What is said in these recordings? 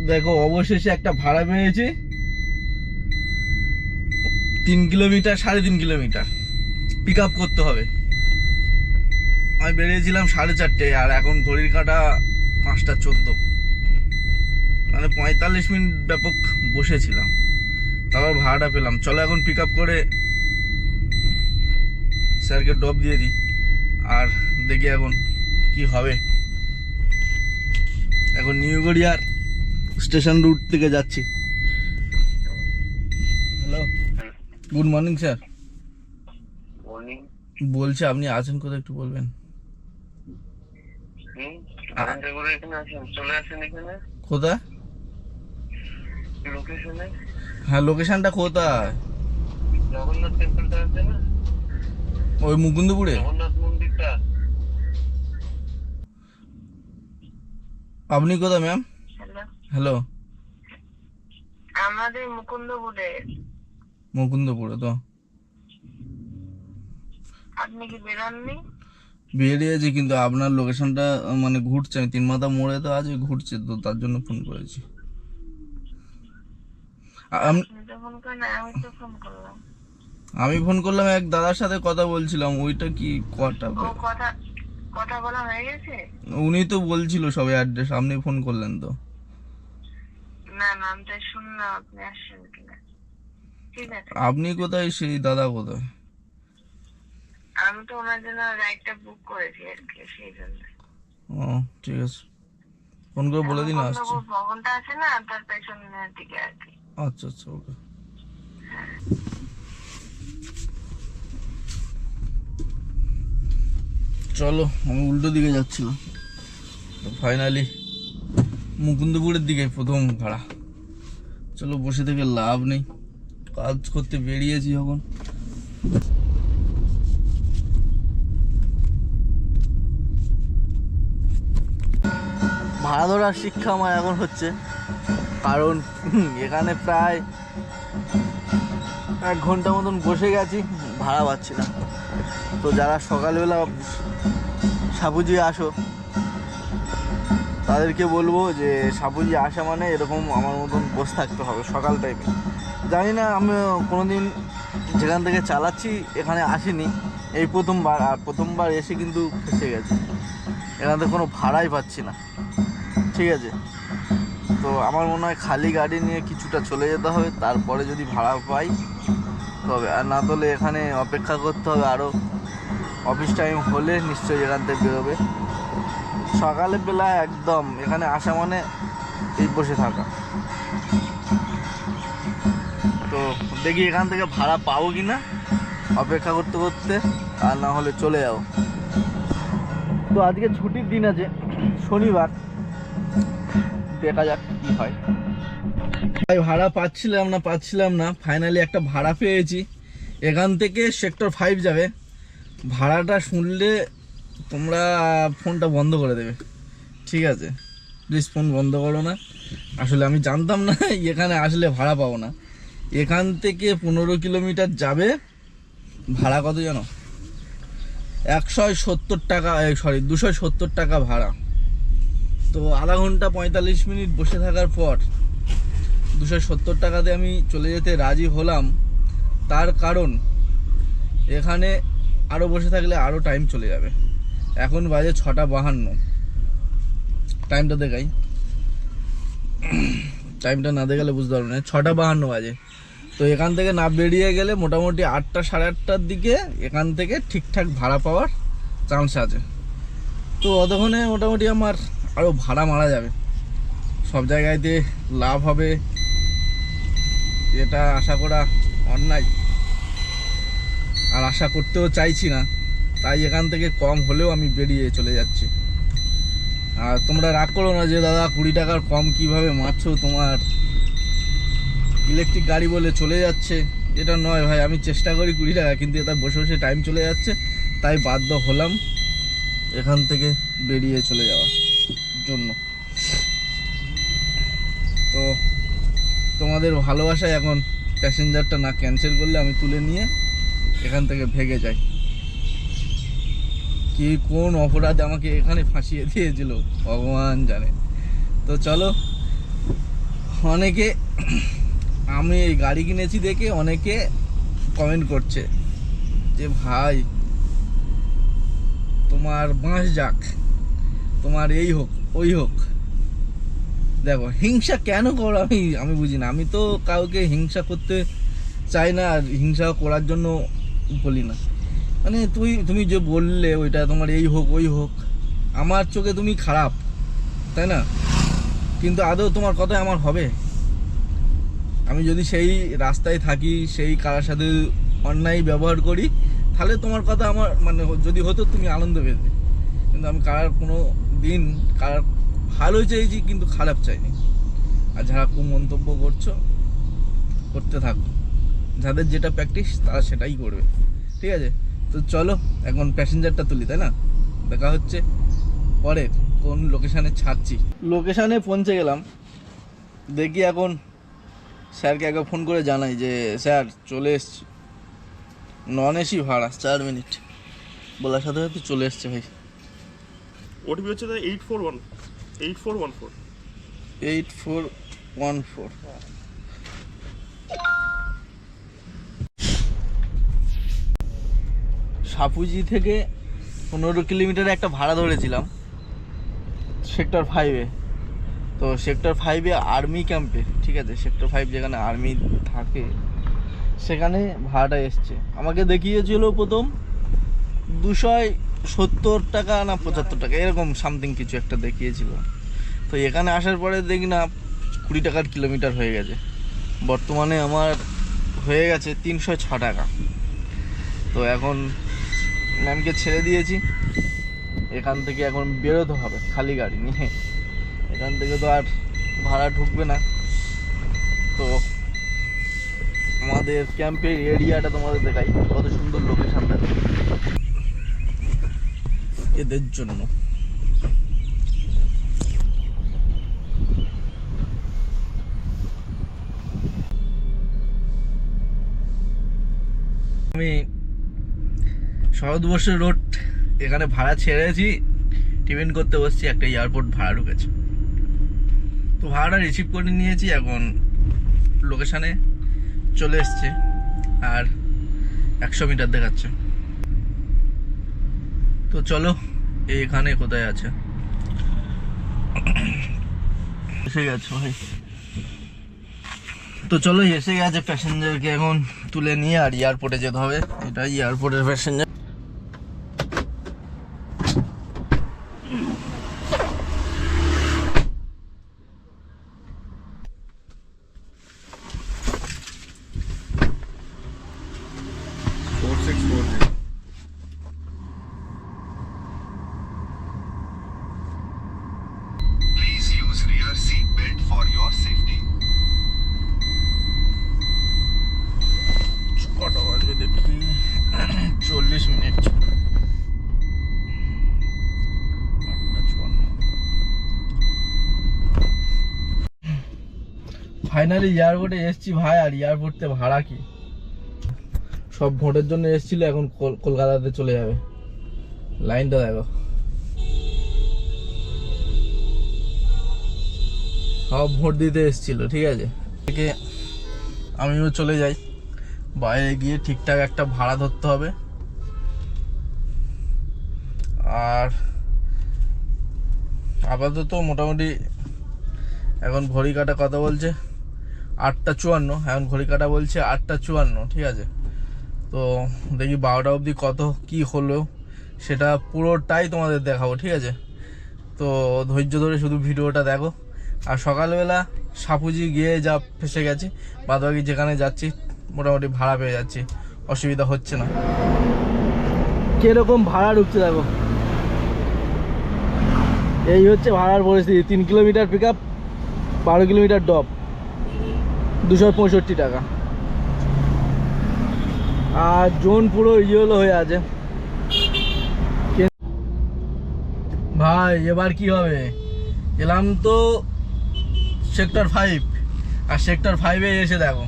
দেখো অবশেষে একটা ভাড়া পেয়েছি, 3 কিলোমিটার 3.5 কিলোমিটার পিক আপ করতে হবে। আমি বেরিয়েছিলাম 4:30, আর এখন ঘড়ির কাঁটা 5:14, মানে 45 মিনিট ব্যাপক বসেছিলাম, তারপর ভাড়াটা পেলাম। চলো এখন পিক আপ করে স্যারকে ড্রপ দিয়ে দিই, আর দেখি এখন কি হবে। এখন নিউ গড়িয়ার স্টেশন রুট থেকে যাচ্ছি। Hello, good morning sir. Morning. বলছি আপনি আছেন কোথায় একটু বলবেন? এখানে আসেন, চলে আসেন এখানে। কোথায়? লোকেশনে। হ্যাঁ, লোকেশনটা কোথায়? জগন্নাথ টেম্পলটা আছে না, ওই মুকুন্দপুরে? জগন্নাথ মন্দিরটা। আপনি কোথায় ম্যাম? হ্যালো, হ্যালো, আমাদের মুকুন্দপুরে। মুকুন্দপুরে তো? আপনি কি বেরোননি? বেরিয়েছি, কিন্তু আপনার লোকেশনটা মানে ঘুরছে, আমি 3 মাথা মোড়ে তো আজ ঘুরছে, তো তার জন্য ফোন করেছি। আপনি তো ফোন করেন, আমি তো ফোন করলাম। আমি ফোন করলাম, এক দাদার সাথে কথা বলছিলাম, ওইটা কি কটা? ও কথা কথা বলা হয়ে গেছে? উনি তো বলছিল সবে অ্যাড্রেস, আপনি ফোন করলেন তো? না না, আমি তাই শুনলাম আপনি আসছেন কিনা। ঠিক আছে, আপনি কোথায়, সেই দাদা কোথায়? আমি তো ওনার জন্য রাইডটা বুক করেছি আর কি, সেই জন্য। ও ঠিক আছে, ফোন করে বলে দিন আসছে। মুকুন্দপুর ভবনটা আছে না, তার পেছনের দিকে আর কি। আচ্ছা আচ্ছা, ওকে। চলো, আমি উল্টো দিকে যাচ্ছিলাম, ফাইনালি মুকুন্দপুরের দিকে প্রথম ভাড়া। চলো, বসে থেকে লাভ নেই, কাজ করতে বেরিয়েছি যখন। ভাড়া ধরার শিক্ষা আমার এখন হচ্ছে, কারণ এখানে প্রায় 1 ঘন্টা মতন বসে গেছি, ভাড়া পাচ্ছি না। তো যারা সকালবেলা সাপুজি আসো, তাদেরকে বলবো যে সাপুজি আসা মানে এরকম আমার মতন বসে থাকতে হবে সকাল টাইমে। জানি না, আমি কোনোদিন যেখান থেকে চালাচ্ছি এখানে আসিনি, এই প্রথমবার। আর প্রথমবার এসে কিন্তু ফেসে গেছে, এখান থেকে কোনো ভাড়াই পাচ্ছি না। ঠিক আছে, তো আমার মনে হয় খালি গাড়ি নিয়ে কিছুটা চলে যেতে হবে, তারপরে যদি ভাড়া পাই তবে, আর না হলে এখানে অপেক্ষা করতে হবে আরও। অফিস টাইম হলে নিশ্চয়ই এখান থেকে বেরোবে। সকালে বেলা একদম এখানে আসা মানে এই বসে থাকা। তো দেখি এখান থেকে ভাড়া পাবো কি না, অপেক্ষা করতে করতে, আর না হলে চলে যাবো। তো আজকে ছুটির দিন আছে, শনিবার, দেখা যাক কি হয়। ভাই ভাড়া পাচ্ছিলাম না, ফাইনালি একটা ভাড়া পেয়েছি। এখান থেকে সেক্টর 5 যাবে। ভাড়াটা শুনলে তোমরা ফোনটা বন্ধ করে দেবে, ঠিক আছে? প্লিজ ফোন বন্ধ করো না। আসলে আমি জানতাম না এখানে আসলে ভাড়া পাবো না। এখান থেকে 15 কিলোমিটার যাবে, ভাড়া কত জানো? 170 টাকা, 270 টাকা ভাড়া। তো আধা ঘন্টা 45 মিনিট বসে থাকার পর 270 টাকাতে আমি চলে যেতে রাজি হলাম। তার কারণ এখানে আরও বসে থাকলে আরও টাইম চলে যাবে। এখন বাজে 6:52, টাইমটা দেখাই, টাইমটা না দেখালে বুঝতে পারবো না। 6:52 বাজে। তো এখান থেকে না বেরিয়ে গেলে মোটামুটি 8টা সাড়ে 8টার দিকে এখান থেকে ঠিকঠাক ভাড়া পাওয়ার চান্স আছে। তো অতক্ষণে মোটামুটি আমার আরও ভাড়া মারা যাবে, সব জায়গায়তে লাভ হবে, এটা আশা করা অন্যায়, আর আশা করতেও চাইছি না। তাই এখান থেকে কম হলেও আমি বেরিয়ে চলে যাচ্ছি। আর তোমরা রাগ করো না যে দাদা 20 টাকার কম কিভাবে মারছো, তোমার ইলেকট্রিক গাড়ি বলে চলে যাচ্ছে। এটা নয় ভাই, আমি চেষ্টা করি 20 টাকা, কিন্তু এটা বসে বসে টাইম চলে যাচ্ছে, তাই বাধ্য হলাম এখান থেকে বেরিয়ে চলে যাওয়ার জন্য। তো তোমাদের ভালোবাসায় এখন প্যাসেঞ্জারটা না ক্যান্সেল করলে আমি তুলে নিয়ে এখান থেকে ভেগে যাই। কি কোন অপরাধ আমাকে এখানে ফাঁসিয়ে দিয়েছিল ভগবান জানে। তো চলো অনেকে আমি এই গাড়ি কিনেছি দেখে অনেকে কমেন্ট করছে যে ভাই তোমার বাঁশ যাক, তোমার এই হোক ওই হোক। দেখো হিংসা কেন করো আমি বুঝি না। আমি তো কাউকে হিংসা করতে চাই না, আর হিংসা করার জন্য বলি না। মানে তুমি যে বললে ওইটা তোমার এই হোক ওই হোক, আমার চোখে তুমি খারাপ, তাই না? কিন্তু আদৌ তোমার কথাই আমার হবে? আমি যদি সেই রাস্তায় থাকি, সেই কারোর সাথে অন্যায় ব্যবহার করি, তাহলে তোমার কথা আমার মানে যদি হতো তুমি আনন্দ পেতে। কিন্তু আমি কারার কোনো দিন কারার ভালো চাইছি, কিন্তু খারাপ চাইনি। আর যারা কুমন্তব্য করছো করতে থাকো, যাদের যেটা প্র্যাকটিস তারা সেটাই করবে, ঠিক আছে? তো চলো এখন প্যাসেঞ্জারটা তুলি, তাই না? দেখা হচ্ছে পরে কোন লোকেশানে ছাড়ছি। লোকেশানে পৌঁছে গেলাম, দেখি এখন স্যারকে একবার ফোন করে জানাই যে স্যার চলে এসছি। নন এসি ভাড়া 4 মিনিট বলার সাথে সাথে চলে এসছে ভাই। ওটিপি হচ্ছে 8414 8414। সাপুজি থেকে 15 কিলোমিটারে একটা ভাড়া ধরেছিলাম সেক্টর 5-এ। তো সেক্টর 5-এ আর্মি ক্যাম্পে, ঠিক আছে, সেক্টর 5 যেখানে আর্মি থাকে সেখানে ভাড়াটা এসছে। আমাকে দেখিয়েছিল প্রথম 270 টাকা না 75 টাকা এরকম সামথিং কিছু একটা দেখিয়েছিল। তো এখানে আসার পরে দেখি না 20 টাকার কিলোমিটার হয়ে গেছে। বর্তমানে আমার হয়ে গেছে 306 টাকা। তো এখন ম্যামকে ছেড়ে দিয়েছি, এখান থেকে এখন বেরোতে হবে খালি গাড়ি নিয়ে। এখান থেকে তো আর ভাড়া ঢুকবে না। তো আমাদের ক্যাম্পের এরিয়াটা তোমাদের দেখাই, কত সুন্দর লোকেশনটা এদের জন্য। আমি শরৎবর্ষ রোড এখানে ভাড়া ছেড়েছি, টিফিন করতে বসছি, একটা এয়ারপোর্ট ভাড়া ঢুকেছে। তো ভাড়াটা রিসিভ করে নিয়েছি, এখন লোকেশানে চলে এসছে আর 100 মিটার দেখাচ্ছে। তো চলো এখানে কোথায় আছে, এসে গেছে ভাই। তো চলো এসে গেছে, প্যাসেঞ্জারকে এখন তুলে নিয়ে আর এয়ারপোর্টে যেতে হবে। এটা এয়ারপোর্টের passenger. Please use rear seat belt for your safety. কটা বাজবে দেখি, 40 মিনিট। 8:54। ফাইনালি এয়ারপোর্টে এসছি ভাই। আর এয়ারপোর্টে ভাড়া কি, সব ভোটের জন্য এসেছিল, এখন কলকাতাতে চলে যাবে। লাইনটা দেখো, সব ভোট দিতে এসেছিল, ঠিক আছে। থেকে আমিও চলে যাই, বাইরে গিয়ে ঠিকঠাক একটা ভাড়া ধরতে হবে। আর আপাতত মোটামুটি এখন ঘড়ি কাটা কথা বলছে 8:54, এখন ঘড়ি কাটা বলছে 8:54, ঠিক আছে। তো দেখি 12টা অবধি কত কি হলো সেটা পুরোটাই তোমাদের দেখাবো, ঠিক আছে। তো ধৈর্য ধরে শুধু ভিডিওটা দেখো। আর সকালবেলা সাপুজি গিয়ে যা ফেসে গেছি, বাদবাকি যেখানে যাচ্ছি মোটামুটি ভাড়া পেয়ে যাচ্ছি, অসুবিধা হচ্ছে না। কিরকম ভাড়া ঢুকছে দেখো, এই হচ্ছে ভাড়ার পরিস্থিতি। 3 kilometre pick up, 12 kilometre drop, 265 টাকা। আর জোন পুরো ইয়েলো হয়ে আছে ভাই। এবার কি হবে, এলাম তো সেক্টর 5, আর সেক্টর 5-এ এসে দেখো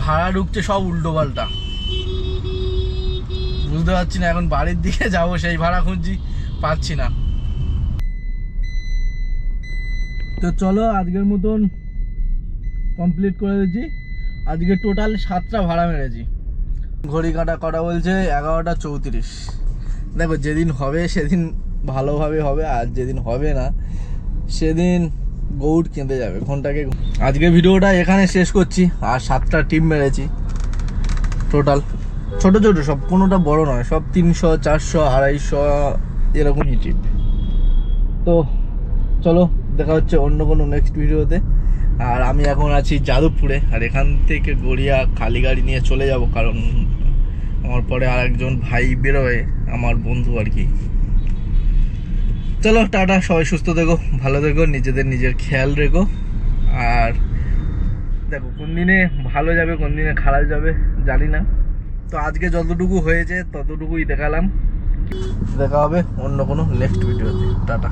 ভাড়া ঢুকছে সব উল্টো পাল্টা। বুঝতে পারছি না, এখন বাড়ির দিকে যাব, সেই ভাড়া খুঁজছি, পাচ্ছি না। তো চলো আজকের মতন কমপ্লিট করে দিচ্ছি। আজকে টোটাল 7টা ভাড়া মেরেছি। ঘড়ি কাটা কটা বলছে 11:34। দেখো যেদিন হবে সেদিন ভালোভাবে হবে, আর যেদিন হবে না সেদিন গৌড় কেঁদে যাবে ঘন্টাকে। আজকে ভিডিওটা এখানে শেষ করছি। আর 7টা টিপ মেরেছি টোটাল, ছোট ছোট সব, কোনোটা বড় নয়, সব 300, 400, 250 এরকমই টিপ। তো চলো দেখা হচ্ছে অন্য কোনো নেক্সট ভিডিওতে। আর আমি এখন আছি যাদবপুরে, আর এখান থেকে গড়িয়া খালি গাড়ি নিয়ে চলে যাব, কারণ আমার পরে আর একজন ভাই বেরোয়, আমার বন্ধু আর কি। চলো টাটা, সবাই সুস্থ থেকো, ভালো থেকো, নিজের খেয়াল রেখো। আর দেখো কোন দিনে ভালো যাবে কোন দিনে খারাপ যাবে জানি না, তো আজকে যতটুকু হয়েছে ততটুকুই দেখালাম। দেখা হবে অন্য কোনো নেক্সট ভিডিওতে। টাটা।